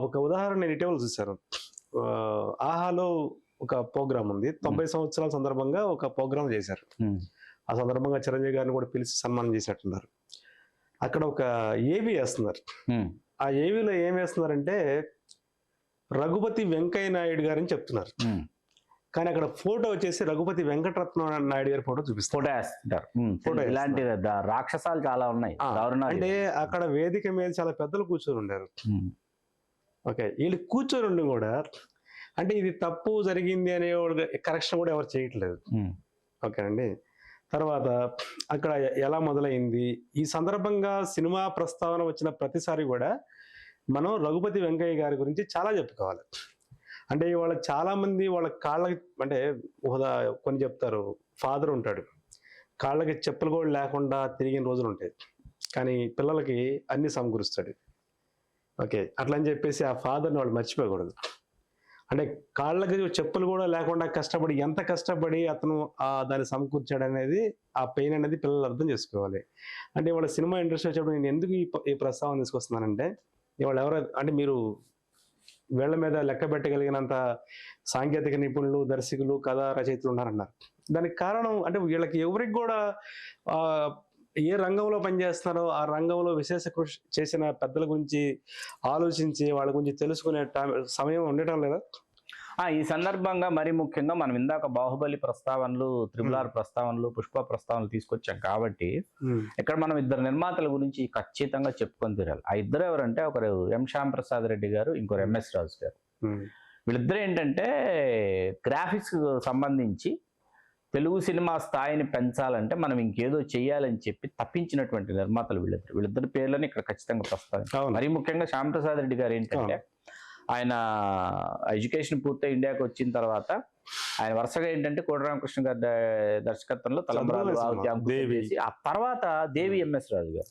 ఒక ఉదాహరణ నేను ఇటీవల చూశాను. ఆహాలో ఒక ప్రోగ్రామ్ ఉంది, 90 సంవత్సరాల సందర్భంగా ఒక ప్రోగ్రామ్ చేశారు. ఆ సందర్భంగా చిరంజీవి గారిని కూడా పిలిచి సన్మానం చేసినట్టున్నారు. అక్కడ ఒక ఏవి వేస్తున్నారు. ఆ ఏవిలో ఏం వేస్తున్నారంటే రఘుపతి వెంకయ్య నాయుడు గారని చెప్తున్నారు. కానీ అక్కడ ఫోటో వచ్చేసి రఘుపతి వెంకటరత్న నాయుడు గారి ఫోటో చూపిస్తారు. ఇలాంటి రాక్షసాలు చాలా ఉన్నాయి. అంటే అక్కడ వేదిక మీద చాలా పెద్దలు కూర్చొని ఉండారు. ఓకే, వీళ్ళు కూర్చొని ఉండి కూడా అంటే ఇది తప్పు జరిగింది అనే కరెక్షన్ కూడా ఎవరు చేయట్లేదు. ఓకేనండి. తర్వాత అక్కడ ఎలా మొదలైంది, ఈ సందర్భంగా సినిమా ప్రస్తావన వచ్చిన ప్రతిసారి కూడా మనం రఘుపతి వెంకయ్య గారి గురించి చాలా చెప్పుకోవాలి. అంటే ఇవాళ చాలా మంది వాళ్ళ కాళ్ళకి అంటే కొన్ని చెప్తారు, ఫాదర్ ఉంటాడు, కాళ్ళకి చెప్పులు కూడా లేకుండా తిరిగిన రోజులు ఉంటాయి, కానీ పిల్లలకి అన్ని సమకూరుస్తాడు. ఓకే, అట్లా అని చెప్పేసి ఆ ఫాదర్ని వాళ్ళు మర్చిపోకూడదు. అంటే కాళ్ళకి చెప్పులు కూడా లేకుండా కష్టపడి ఎంత కష్టపడి అతను దాన్ని సమకూర్చాడు అనేది, ఆ పెయిన్ అనేది పిల్లలు అర్థం చేసుకోవాలి. అంటే ఇవాళ సినిమా ఇండస్ట్రీ వచ్చేప్పుడు నేను ఎందుకు ఈ ప్రస్తావన తీసుకొస్తున్నానంటే, ఇవాళ ఎవరో అంటే మీరు వీళ్ళ మీద లెక్క పెట్టగలిగినంత సాంకేతిక నిపుణులు, దర్శకులు, కథా రచయితలు ఉన్నారన్నారు. దానికి కారణం అంటే వీళ్ళకి ఎవరికి కూడా ఏ రంగంలో పనిచేస్తున్నారో ఆ రంగంలో విశేష కృషి చేసిన పెద్దల గురించి ఆలోచించి వాళ్ళ గురించి తెలుసుకునే సమయం ఉండటం లేదా? ఈ సందర్భంగా మరి ముఖ్యంగా మనం ఇందాక బాహుబలి ప్రస్తావనలు, త్రిబుల్ ప్రస్తావనలు, పుష్ప ప్రస్తావనలు తీసుకొచ్చాం కాబట్టి ఇక్కడ మనం ఇద్దరు నిర్మాతల గురించి ఖచ్చితంగా చెప్పుకొని తీరాలి. ఆ ఇద్దరు ఎవరంటే ఒకరు ఎం శ్యామ్ ప్రసాద్ రెడ్డి గారు, ఇంకొకరు ఎంఎస్ రాజు గారు. వీళ్ళిద్దరు ఏంటంటే గ్రాఫిక్స్ సంబంధించి తెలుగు సినిమా స్థాయిని పెంచాలంటే మనం ఇంకేదో చెయ్యాలని చెప్పి తప్పించినటువంటి నిర్మాతలు వీళ్ళిద్దరి పేర్లని ఇక్కడ ఖచ్చితంగా ప్రస్తావించాలి. మరీ ముఖ్యంగా శ్యామ్ ప్రసాద్ రెడ్డి గారు ఏంటంటే ఆయన ఎడ్యుకేషన్ పూర్తయి ఇండియాకి వచ్చిన తర్వాత ఆయన వరుసగా ఏంటంటే కోటి రామకృష్ణ గారి దర్శకత్వంలో తలంబరాలు చేసి, ఆ తర్వాత దేవి ఎంఎస్ రాజు గారు.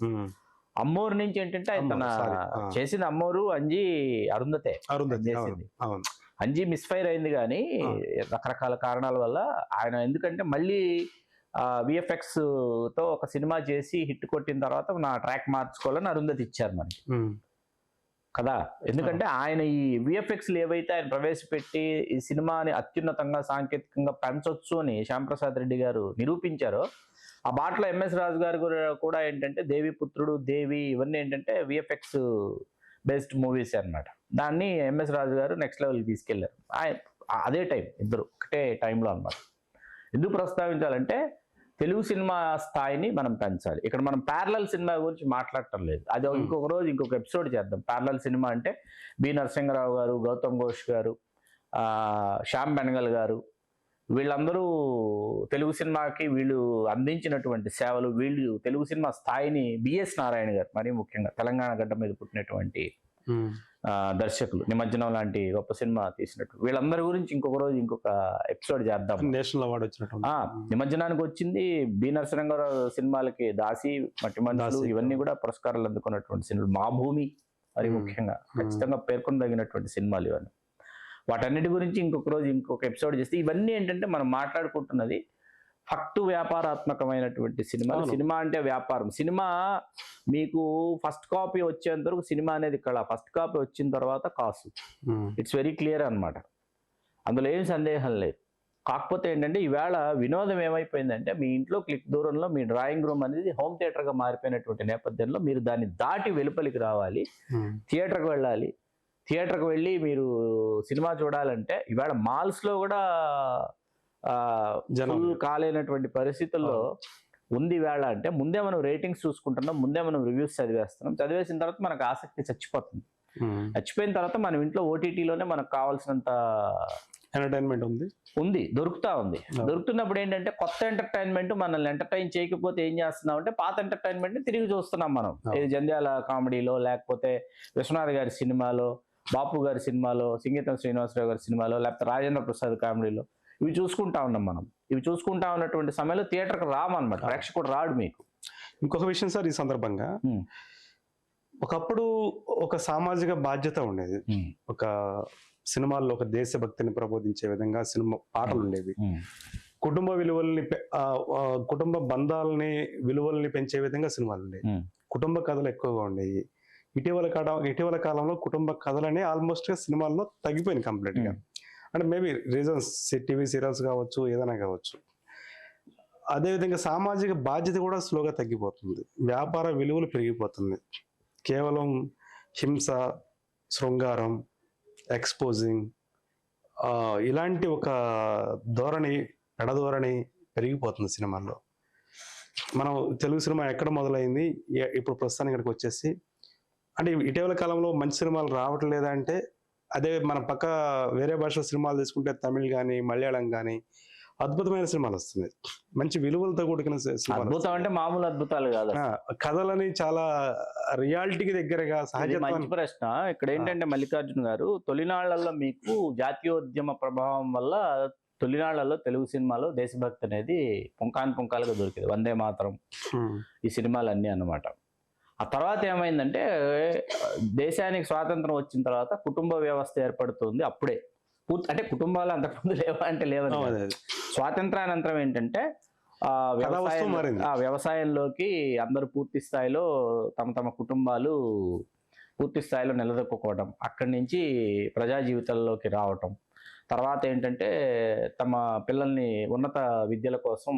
అమ్మోరు నుంచి ఏంటంటే ఆయన తన చేసింది అమ్మోరు, అంజీ అరుంధతే చేసింది. అంజీ మిస్ఫైర్ అయింది కానీ రకరకాల కారణాల వల్ల ఆయన, ఎందుకంటే మళ్ళీ విఎఫ్ఎక్స్ తో ఒక సినిమా చేసి హిట్ కొట్టిన తర్వాత నా ట్రాక్ మార్చుకోవాలని అరుంధతి ఇచ్చారు మనకి కదా. ఎందుకంటే ఆయన ఈ విఎఫ్ఎక్స్లు ఏవైతే ఆయన ప్రవేశపెట్టి ఈ సినిమాని అత్యున్నతంగా సాంకేతికంగా పెంచొచ్చు అని శ్యాంప్రసాద్ రెడ్డి గారు నిరూపించారో, ఆ బాటలో ఎంఎస్ రాజు గారు కూడా ఏంటంటే దేవి పుత్రుడు, దేవి ఇవన్నీ ఏంటంటే విఎఫ్ఎక్స్ బెస్ట్ మూవీస్ అన్నమాట. దాన్ని ఎంఎస్ రాజు గారు నెక్స్ట్ లెవెల్కి తీసుకెళ్లారు. అదే టైం, ఇద్దరు ఒకటే టైంలో అన్నమాట. ఎందుకు ప్రస్తావించాలంటే తెలుగు సినిమా స్థాయిని మనం పెంచాలి. ఇక్కడ మనం ప్యారలల్ సినిమా గురించి మాట్లాడటం లేదు, అది ఇంకొక రోజు ఇంకొక ఎపిసోడ్ చేద్దాం. ప్యారలల్ సినిమా అంటే బి నరసింహరావు గారు, గౌతమ్ ఘోష్ గారు, శ్యామ్ బెనగల్ గారు, వీళ్ళందరూ తెలుగు సినిమాకి వీళ్ళు అందించినటువంటి సేవలు, వీళ్ళు తెలుగు సినిమా స్థాయిని, బిఎస్ నారాయణ గారు మరీ ముఖ్యంగా తెలంగాణ గడ్డ మీద పుట్టినటువంటి దర్శకులు నిమజ్జనం లాంటి గొప్ప సినిమా తీసినట్టు వీళ్ళందరి గురించి ఇంకొక రోజు ఇంకొక ఎపిసోడ్ చేద్దాం. నేషనల్ అవార్డు వచ్చినట్టు. నిమజ్జనానికి వచ్చింది బి నరసింహారావు సినిమాలకి దాసి, మట్టి మనుషులు ఇవన్నీ కూడా పురస్కారాలు అందుకున్నటువంటి సినిమాలు. మా భూమి మరి ముఖ్యంగా ఖచ్చితంగా పేర్కొనదగినటువంటి సినిమాలు ఇవన్నీ. వాటన్నిటి గురించి ఇంకొక రోజు ఇంకొక ఎపిసోడ్ చేస్తే ఇవన్నీ ఏంటంటే మనం మాట్లాడుకుంటున్నది ఫక్టు వ్యాపారాత్మకమైనటువంటి సినిమా. సినిమా అంటే వ్యాపారం. సినిమా మీకు ఫస్ట్ కాపీ వచ్చేంత వరకు సినిమా అనేది ఇక్కడ, ఫస్ట్ కాపీ వచ్చిన తర్వాత కాసు. ఇట్స్ వెరీ క్లియర్ అన్నమాట, అందులో ఏం సందేహం లేదు. కాకపోతే ఏంటంటే ఈవేళ వినోదం ఏమైపోయిందంటే మీ ఇంట్లో క్లిక్ దూరంలో మీ డ్రాయింగ్ రూమ్ అనేది హోమ్ థియేటర్గా మారిపోయినటువంటి నేపథ్యంలో మీరు దాన్ని దాటి వెలుపలికి రావాలి, థియేటర్కి వెళ్ళాలి. థియేటర్కి వెళ్ళి మీరు సినిమా చూడాలంటే ఈవేళ మాల్స్లో కూడా ఫుల్ కాలేనటువంటి పరిస్థితుల్లో ఉంది వేళ. అంటే ముందే మనం రేటింగ్స్ చూసుకుంటున్నాం, ముందే మనం రివ్యూస్ చదివేస్తున్నాం. చదివేసిన తర్వాత మనకు ఆసక్తి చచ్చిపోతుంది. చచ్చిపోయిన తర్వాత మనం ఇంట్లో ఓటీటీలోనే మనకు కావాల్సినంత ఎంటర్టైన్మెంట్ ఉంది, దొరుకుతా ఉంది. దొరుకుతున్నప్పుడు ఏంటంటే కొత్త ఎంటర్టైన్మెంట్ మనల్ని ఎంటర్టైన్ చేయకపోతే ఏం చేస్తున్నాం అంటే పాత ఎంటర్టైన్మెంట్ ని తిరిగి చూస్తున్నాం మనం. ఇది జంధ్యాల కామెడీలో, లేకపోతే విశ్వనాథ్ గారి సినిమాలో, బాపు గారి సినిమాలో, సింగీతం శ్రీనివాసరావు గారి సినిమాలో, లేకపోతే రాజేంద్ర ప్రసాద్ కామెడీలో ఇవి చూసుకుంటా ఉన్నాం మనం. ఇవి చూసుకుంటా ఉన్నటువంటి సమయంలో థియేటర్కి రామన్నమాట, ప్రేక్షకుడు రాడు. మీకు ఇంకొక విషయం సార్, ఈ సందర్భంగా ఒకప్పుడు ఒక సామాజిక బాధ్యత ఉండేది. ఒక సినిమాల్లో ఒక దేశభక్తిని ప్రబోధించే విధంగా సినిమా పాటలు ఉండేవి. కుటుంబ విలువల్ని, కుటుంబ బంధాలని, విలువల్ని పెంచే విధంగా సినిమాలు ఉండేవి. కుటుంబ కథలు ఎక్కువగా ఉండేవి. ఇటీవల కాలంలో కుటుంబ కథలనే ఆల్మోస్ట్ గా సినిమాల్లో తగ్గిపోయింది కంప్లీట్ గా. అంటే మేబీ రీజన్స్ టీవీ సీరియల్స్ కావచ్చు, ఏదైనా కావచ్చు. అదేవిధంగా సామాజిక బాధ్యత కూడా స్లోగా తగ్గిపోతుంది. వ్యాపార విలువలు పెరిగిపోతుంది. కేవలం హింస, శృంగారం, ఎక్స్పోజింగ్, ఇలాంటి ఒక ధోరణి, పెడధోరణి పెరిగిపోతుంది సినిమాల్లో. మనం తెలుగు సినిమా ఎక్కడ మొదలైంది, ఇప్పుడు ప్రస్తుతానికి ఇక్కడికి వచ్చేసి, అంటే ఇటీవల కాలంలో మంచి సినిమాలు రావట్లేదా అంటే, అదే మన పక్క వేరే భాష సినిమాలు తీసుకుంటే తమిళ్ కానీ, మలయాళం కానీ అద్భుతమైన సినిమాలు వస్తున్నాయి. మంచి విలువలతో కూడుకున్న సినిమాలు. అద్భుతం అంటే మామూలు అద్భుతాలు కాదు, కథలని చాలా రియాలిటీకి దగ్గరగా. మంచి ప్రశ్న. ఇక్కడ ఏంటంటే మల్లికార్జున గారు, తొలినాళ్లలో మీకు జాతీయోద్యమ ప్రభావం వల్ల తొలినాళ్లలో తెలుగు సినిమాలో దేశభక్తి అనేది పుంకాలుగా దొరికింది. వందే మాతరం, ఈ సినిమాలన్నీ అన్నమాట. ఆ తర్వాత ఏమైందంటే దేశానికి స్వాతంత్రం వచ్చిన తర్వాత కుటుంబ వ్యవస్థ ఏర్పడుతుంది. అప్పుడే అంటే కుటుంబాలు అంతకుముందు లేవా అంటే లేవని, స్వాతంత్రానంతరం ఏంటంటే వ్యవసాయంలోకి అందరూ పూర్తి స్థాయిలో తమ కుటుంబాలు పూర్తి స్థాయిలో నిలదొక్కుకోవడం, అక్కడి నుంచి ప్రజా జీవితాల్లోకి రావటం, తర్వాత ఏంటంటే తమ పిల్లల్ని ఉన్నత విద్యల కోసం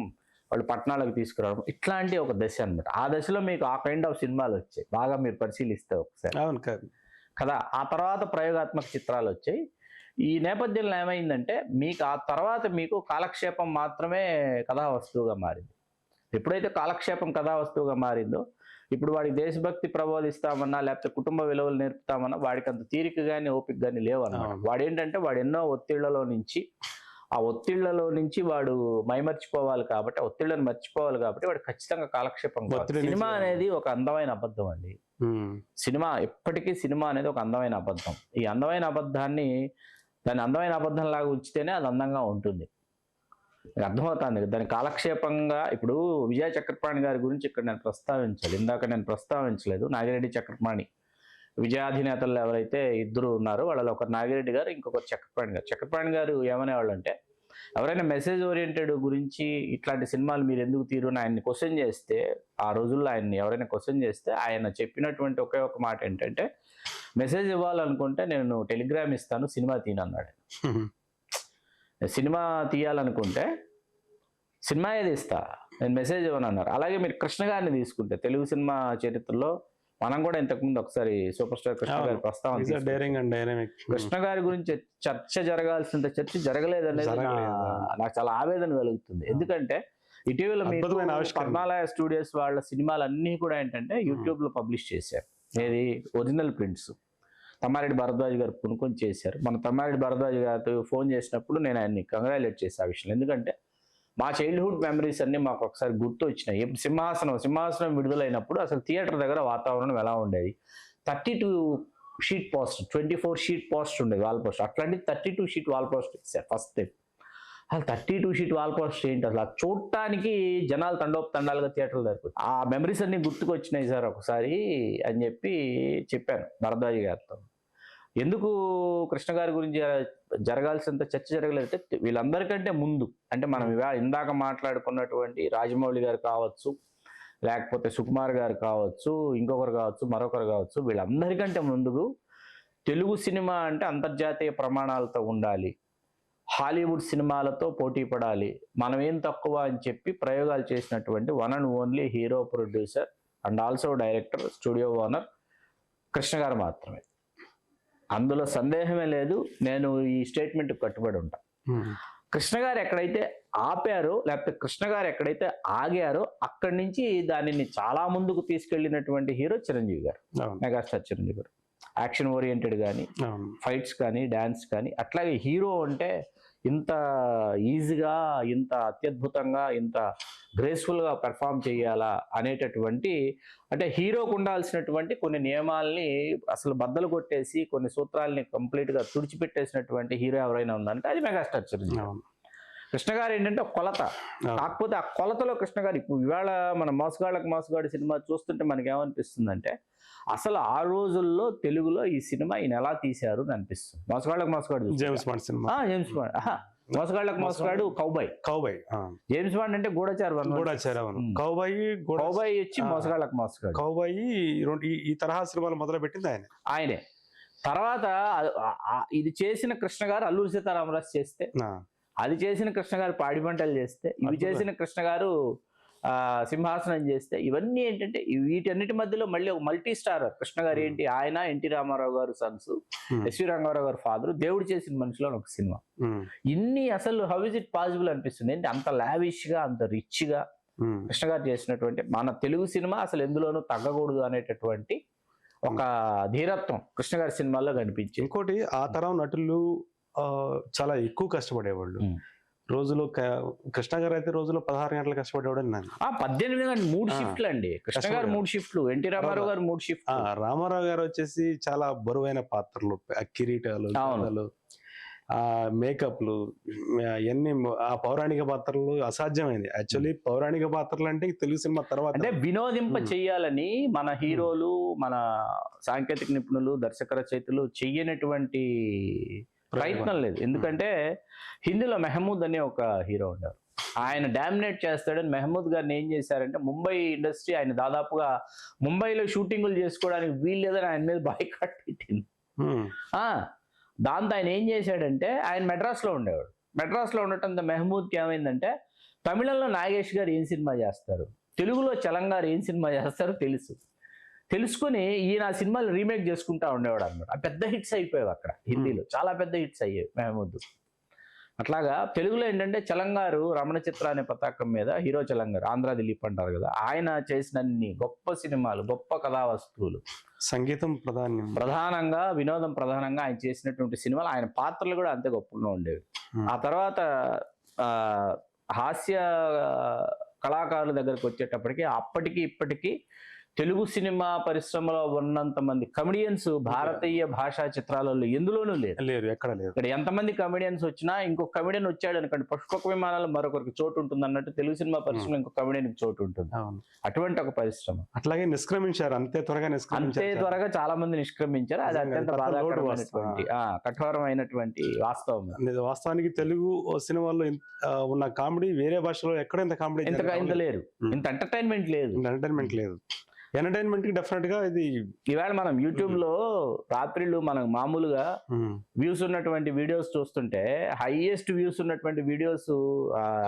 వాళ్ళు పట్టణాలకు తీసుకురావడం, ఇట్లాంటి ఒక దశ అనమాట. ఆ దశలో మీకు ఆ కైండ్ ఆఫ్ సినిమాలు వచ్చాయి, బాగా మీరు పరిశీలిస్తే ఒకసారి కదా. ఆ తర్వాత ప్రయోగాత్మక చిత్రాలు వచ్చాయి. ఈ నేపథ్యంలో ఏమైందంటే మీకు ఆ తర్వాత మీకు కాలక్షేపం మాత్రమే కథా వస్తువుగా మారింది. ఎప్పుడైతే కాలక్షేపం కథా వస్తువుగా మారిందో, ఇప్పుడు వాడికి దేశభక్తి ప్రబోధిస్తామన్నా, లేకపోతే కుటుంబ విలువలు నేర్పుతామన్నా వాడికి అంత తీరిక కానీ ఓపిక కానీ లేవన్నమాట. వాడు ఏంటంటే వాడు ఎన్నో ఒత్తిళ్లలో నుంచి వాడు మైమర్చిపోవాలి కాబట్టి, ఆ ఒత్తిళ్లను మర్చిపోవాలి కాబట్టి వాడు ఖచ్చితంగా కాలక్షేపం. సినిమా అనేది ఒక అందమైన అబద్ధం అండి. సినిమా ఎప్పటికీ సినిమా అనేది ఒక అందమైన అబద్ధం. ఈ అందమైన అబద్ధాన్ని దాన్ని అందమైన అబద్ధం లాగా ఉంచితేనే అది అందంగా ఉంటుంది. అర్థమవుతుంది. దాని కాలక్షేపంగా ఇప్పుడు విజయ చక్రపాణి గారి గురించి ఇక్కడ నేను ప్రస్తావించాలి. ఇందాక నేను ప్రస్తావించలేదు. నాగిరెడ్డి చక్రపాణి విజయాధినేతలు ఎవరైతే ఇద్దరు ఉన్నారో వాళ్ళలో ఒకరు నాగిరెడ్డి గారు, ఇంకొకరు చక్రపాణి గారు. చక్రపాణి గారు ఏమనేవాళ్ళు అంటే, ఎవరైనా మెసేజ్ ఓరియంటెడ్ గురించి ఇట్లాంటి సినిమాలు మీరు ఎందుకు తీరు అని ఆయన్ని క్వశ్చన్ చేస్తే, ఆ రోజుల్లో ఆయన్ని ఎవరైనా క్వశ్చన్ చేస్తే ఆయన చెప్పినటువంటి ఒకే ఒక మాట ఏంటంటే, మెసేజ్ ఇవ్వాలనుకుంటే నేను టెలిగ్రామ్ ఇస్తాను, సినిమా తీనన్నాడు. సినిమా తీయాలనుకుంటే సినిమా ఏది ఇస్తా, నేను మెసేజ్ ఇవ్వను అన్నారు. అలాగే మీరు కృష్ణ గారిని తీసుకుంటే తెలుగు సినిమా చరిత్రలో మనం కూడా ఇంతకుముందు ఒకసారి సూపర్ స్టార్ కృష్ణ గారి ప్రస్తావన, కృష్ణ గారి గురించి చర్చ జరగాల్సినంత చర్చ జరగలేదనేది నాకు చాలా ఆవేదన కలుగుతుంది. ఎందుకంటే ఇటీవల మీకు పద్మాలయ స్టూడియోస్ వాళ్ళ సినిమాలన్నీ కూడా ఏంటంటే యూట్యూబ్ లో పబ్లిష్ చేశారు. ఏది ఒరిజినల్ ప్రింట్స్. తమ్మారెడ్డి భరద్వాజ్ గారు కొనుక్కొని చేశారు. మన తమ్మారెడ్డి భరద్వాజ్ గారితో ఫోన్ చేసినప్పుడు నేను ఆయన్ని కంగ్రాచులేట్ చేసే ఆ విషయం. ఎందుకంటే మా చైల్డ్హుడ్ మెమరీస్ అన్ని మాకు ఒకసారి గుర్తు వచ్చినాయి. ఇప్పుడు సింహాసనం విడుదలైనప్పుడు అసలు థియేటర్ దగ్గర వాతావరణం ఎలా ఉండేది, 32 షీట్ పోస్ట్ 24 షీట్ పోస్ట్ ఉండేది వాల్ పోస్ట్, అట్లాంటి 32 షీట్ వాల్ పోస్ట్ ఇచ్చారు ఫస్ట్ టైం. అసలు 32 షీట్ వాల్ పోస్ట్ ఏంటి అసలు, చూడటానికి జనాలు తండాలుగా థియేటర్లు జరుగుతుంది. ఆ మెమరీస్ అన్ని గుర్తుకొచ్చినాయి సార్ ఒకసారి అని చెప్పి చెప్పాను భరద్వాజ గారితో. ఎందుకు కృష్ణ గారి గురించి జరగాల్సినంత చర్చ జరగలేదంటే, వీళ్ళందరికంటే ముందు అంటే మనం ఇందాక మాట్లాడుకున్నటువంటి రాజమౌళి గారు కావచ్చు, లేకపోతే సుకుమార్ గారు కావచ్చు, ఇంకొకరు కావచ్చు, మరొకరు కావచ్చు, వీళ్ళందరికంటే ముందుకు తెలుగు సినిమా అంటే అంతర్జాతీయ ప్రమాణాలతో ఉండాలి, హాలీవుడ్ సినిమాలతో పోటీ పడాలి, మనం ఏం తక్కువ అని చెప్పి ప్రయోగాలు చేసినటువంటి one and only hero, producer and also director, studio owner Krishna గారు మాత్రమే. అందులో సందేహమే లేదు. నేను ఈ స్టేట్మెంట్ కట్టుబడి ఉంటా. కృష్ణ గారు ఎక్కడైతే ఆపారో, లేకపోతే కృష్ణ గారు ఎక్కడైతే ఆగారో, అక్కడి నుంచి దానిని చాలా ముందుకు తీసుకెళ్ళినటువంటి హీరో చిరంజీవి గారు, మెగాస్టార్ చిరంజీవి గారు. యాక్షన్ ఓరియంటెడ్ కానీ, ఫైట్స్ కానీ, డాన్స్ కానీ, అట్లాగే హీరో అంటే ఇంత ఈజీగా, ఇంత అత్యద్భుతంగా, ఇంత గ్రేస్ఫుల్గా పెర్ఫామ్ చేయాలా అనేటటువంటి, అంటే హీరోకు ఉండాల్సినటువంటి కొన్ని నియమాల్ని అసలు బద్దలు కొట్టేసి కొన్ని సూత్రాలని కంప్లీట్గా తుడిచిపెట్టేసినటువంటి హీరో ఎవరైనా ఉందంటే అది మెగాస్టార్ చిరంజీవి. కృష్ణ గారు ఏంటంటే ఒక కొలత, కాకపోతే ఆ కొలతలో కృష్ణ గారు ఇప్పుడు ఇవాళ మన మోసగాళ్ళకు మోసగాడు సినిమా చూస్తుంటే మనకి ఏమనిపిస్తుందంటే, అసలు ఆ రోజుల్లో తెలుగులో ఈ సినిమా ఈయన ఎలా తీశారు అని అనిపిస్తుంది. Mosagallaku Mosagadu, James Bond cinema. James Bond, Mosagallaku Mosagadu cowboy. James bond అంటే గూఢచారి, కౌబాయ్ వచ్చి మోసగాళ్ళకు మోసగాడు. కౌబాయ్ ఈ తరహా సినిమాలు మొదలు పెట్టింది ఆయనే. తర్వాత ఇది చేసిన కృష్ణ గారు అల్లూరి సీతారామరాజు చేస్తే, అది చేసిన కృష్ణ గారు పాడి పంటలు చేస్తే, ఇవి చేసిన కృష్ణ గారు సింహాసనం చేస్తే, ఇవన్నీ ఏంటంటే వీటన్నిటి మధ్యలో మళ్ళీ ఒక మల్టీ స్టార్ కృష్ణ గారు ఏంటి, ఆయన ఎన్టీ రామారావు గారు సన్స్, ఎస్వి రంగారావు గారు ఫాదర్, దేవుడు చేసిన మనిషిలో ఒక సినిమా. ఇన్ని అసలు హౌ ఇస్ ఇట్ పాసిబుల్ అనిపిస్తుంది. ఏంటి అంత లావిష్ గా, అంత రిచ్ గా కృష్ణ గారు చేసినటువంటి మన తెలుగు సినిమా అసలు ఎందులోనూ తగ్గకూడదు అనేటటువంటి ఒక ధీరత్వం కృష్ణ గారి సినిమాల్లో కనిపించింది. ఇంకోటి, ఆ తరం నటులు చాలా ఎక్కువ కష్టపడేవాళ్ళు. రోజులో కృష్ణ గారు అయితే రోజులో 16 గంటలు కష్టపడేవాడు. 18 గంటలు 3 షిఫ్ట్లు అండి. కృష్ణ గారు 3 షిఫ్ట్లు, ఎన్టీ రామారావు గారు 3 షిఫ్ట్లు. రామారావు గారు వచ్చేసి చాలా బరువైన పాత్రలు, కిరీటాలు, ఆ మేకప్లు, ఇవన్నీ ఆ పౌరాణిక పాత్రలు అసాధ్యమైంది. యాక్చువల్లీ పౌరాణిక పాత్రలు అంటే తెలుగు సినిమా తర్వాత అంటే వినోదింప చెయ్యాలని మన హీరోలు, మన సాంకేతిక నిపుణులు, దర్శక రచయితలు చెయ్యనటువంటి ప్రయత్నం లేదు. ఎందుకంటే హిందీలో మెహమూద్ అనే ఒక హీరో ఉన్నారు, ఆయన డామినేట్ చేస్తాడని మెహమూద్ గారిని ఏం చేశారంటే, ముంబై ఇండస్ట్రీ ఆయన దాదాపుగా ముంబైలో షూటింగులు చేసుకోవడానికి వీల్లేదని ఆయన మీద బాయ్కాట్ పెట్టింది. దాంతో ఆయన ఏం చేశాడంటే, ఆయన మెడ్రాస్లో ఉండేవాడు. మెడ్రాస్లో ఉండటంతో మెహమూద్కి ఏమైందంటే, తమిళంలో నాగేష్ గారు ఏం సినిమా చేస్తారు, తెలుగులో చలం గారు ఏం సినిమా చేస్తారో తెలుసుకుని ఈయన ఆ సినిమాలు రీమేక్ చేసుకుంటా ఉండేవాడు అనమాట. పెద్ద హిట్స్ అయిపోయావు అక్కడ, హిందీలో చాలా పెద్ద హిట్స్ అయ్యాయి మెహమూద్. అట్లాగా తెలుగులో ఏంటంటే చలం గారు రమణ చిత్ర అనే పతాకం మీద, హీరో చలం గారు, ఆంధ్ర దిలీప్ అంటారు కదా, ఆయన చేసినన్ని గొప్ప సినిమాలు, గొప్ప కథా వస్తువులు, సంగీతం ప్రధానంగా, వినోదం ప్రధానంగా ఆయన చేసినటువంటి సినిమాలు, ఆయన పాత్రలు కూడా అంతే గొప్పగా ఉండేవి. ఆ తర్వాత హాస్య కళాకారుల దగ్గరకు వచ్చేటప్పటికి అప్పటికి ఇప్పటికీ తెలుగు సినిమా పరిశ్రమలో ఉన్నంత మంది కమెడియన్స్ భారతీయ భాషా చిత్రాలలో ఎందులోనూ లేరు, ఎక్కడ లేరు. ఇక్కడ ఎంతమంది కమెడియన్స్ వచ్చినా ఇంకొక కమెడియన్ వచ్చాడు అనుకోండి, పుష్పక విమానాలు మరొకరికి చోటు ఉంటుంది అన్నట్టు తెలుగు సినిమా పరిశ్రమ ఇంకొక కమెడియన్కి చోటు ఉంటుంది. అటువంటి ఒక పరిశ్రమ. అట్లాగే నిష్క్రమించారు, అంతే త్వరగా చాలా మంది నిష్క్రమించారు. అది అత్యంత బాధాకరమైనటువంటి, కఠోరమైనటువంటి వాస్తవం. వాస్తవానికి తెలుగు సినిమాల్లో ఉన్న కామెడీ వేరే భాషలో ఎక్కడ ఇంత కామెడీ ఇంత లేరు, ఇంత ఎంటర్టైన్మెంట్ లేదు. ఎంటర్టైన్మెంట్ కి డెఫినెట్ గా ఇది ఇవాళ మనం యూట్యూబ్ లో రాత్రిళ్ళు మనం మామూలుగా వ్యూస్ ఉన్నటువంటి వీడియోస్ చూస్తుంటే, హైయెస్ట్ వ్యూస్ ఉన్నటువంటి వీడియోస్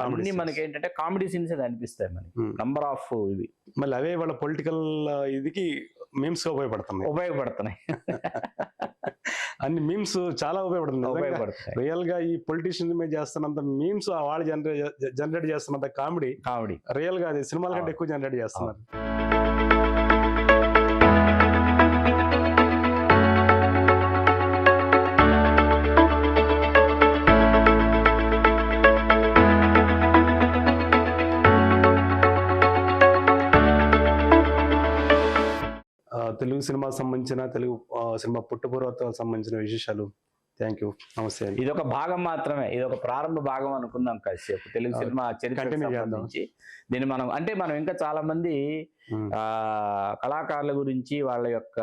అన్ని మనకి ఏంటంటే కామెడీ సీన్స్ కనిపిస్తాయి మనకి, నంబర్ ఆఫ్ ఇవి. మళ్ళీ అవే వాళ్ళ పొలిటికల్ ఇదికి మీమ్స్ గా ఉపయోగపడుతున్నాయి. అన్ని మీమ్స్ చాలా ఉపయోగపడుతుంది. రియల్ గా ఈ పొలిటీషియన్ మీద చేస్తున్నంత మీమ్స్ వాళ్ళు జనరేట్ చేస్తున్నంత కామెడీ రియల్ గా అది సినిమాల కంటే ఎక్కువ జనరేట్ చేస్తున్నారు. తెలుగు సినిమాకి సంబంధించిన తెలుగు సినిమా పుట్టుపూర్వత్వాలకు సంబంధించిన విశేషాలు. థ్యాంక్ యూ, నమస్తే అండి. ఇది ఒక భాగం మాత్రమే, ఇది ఒక ప్రారంభ భాగం అనుకుందాం కాసేపు తెలుగు సినిమా చరిత్రకు Continue చేద్దాం. సంబంధించి. దీన్ని మనం ఇంకా చాలా మంది కళాకారుల గురించి వాళ్ళ యొక్క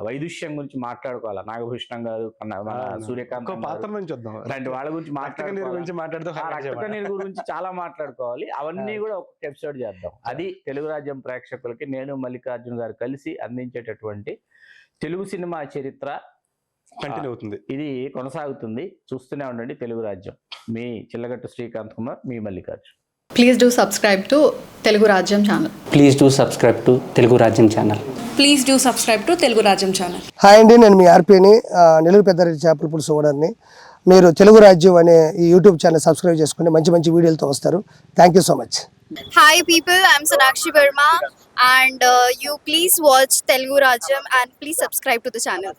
వైదుష్యం గురించి మాట్లాడుకోవాలి. నాగభూషణం గారు, మన సూర్యకాంత్ పాత్ర నుంచి వద్దాం. ఇలాంటి వాళ్ళ గురించి రక్తకన్నీరు గురించి చాలా మాట్లాడుకోవాలి. అవన్నీ కూడా ఒక్కొక్క ఎపిసోడ్ చేద్దాం. అది తెలుగు రాజ్యం ప్రేక్షకులకి నేను మల్లికార్జున గారు కలిసి అందించేటటువంటి తెలుగు సినిమా చరిత్ర కంటిన్యూ అవుతుంది. ఇది కొనసాగుతుంది. చూస్తూనే ఉండండి తెలుగు రాజ్యం. మీ చిల్లగట్టు శ్రీకాంత్ కుమార్, మీ Mallikarjun. Please do subscribe to Telugu Rajyam channel. Please do subscribe to Telugu Rajyam channel. Please do subscribe to Telugu రాజ్యం ఛానల్. హాయ్ అండి, నేను మీ ఆర్పీని, నెల్లూరు పెద్దారెడ్డి చేపల పులుసు ఓనర్ని. మీరు తెలుగు రాజ్యం అనే ఈ యూట్యూబ్ ఛానల్ సబ్స్క్రైబ్ చేసుకుని మంచి మంచి వీడియోలతో వస్తారు. Thank you so much. Hi people, I'm Sonakshi Verma and you please watch Telugu Rajyam and please subscribe to the channel.